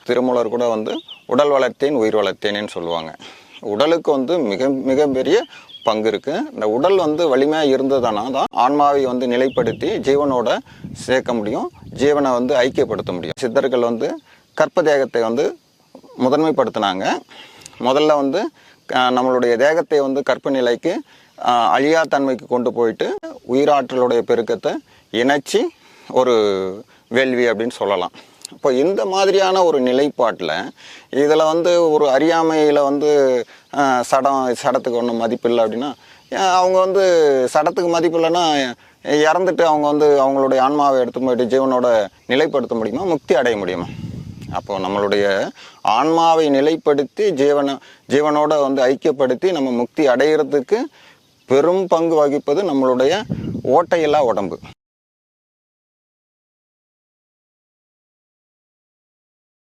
திருமூலர் கூட உடல் வளர்த்தேன் உயிர் வளர்த்தேனேன்னு சொல்லுவாங்க. உடலுக்கு மிக மிகப்பெரிய பங்கு இருக்குது. இந்த உடல் வலிமையாக இருந்ததுனா தான் ஆன்மாவை நிலைப்படுத்தி ஜீவனோட சேர்க்க முடியும், ஜீவனை ஐக்கியப்படுத்த முடியும். சித்தர்கள் கற்ப தேகத்தை முதன்மைப்படுத்தினாங்க. முதல்ல நம்மளுடைய தேகத்தை கற்ப நிலைக்கு அழியா தன்மைக்கு கொண்டு போயிட்டு உயிராற்றலுடைய பெருக்கத்தை இணைச்சி ஒரு வேள்வி அப்படின்னு சொல்லலாம். இப்போ இந்த மாதிரியான ஒரு நிலைப்பாட்டில் இதில் ஒரு அறியாமையில் சடத்துக்கு ஒன்றும் மதிப்பு இல்லை அப்படின்னா, அவங்க சடத்துக்கு மதிப்பு இல்லைன்னா இறந்துட்டு அவங்க அவங்களுடைய ஆன்மாவை எடுத்து போயிட்டு ஜீவனோட நிலைப்படுத்த முடியுமா, முக்தி அடைய முடியுமா? அப்போ நம்மளுடைய ஆன்மாவை நிலைப்படுத்தி ஜீவனோட ஐக்கியப்படுத்தி நம்ம முக்தி அடைகிறதுக்கு பெரும் பங்கு வகிப்பது நம்மளுடைய ஓட்டையில்லா உடம்பு.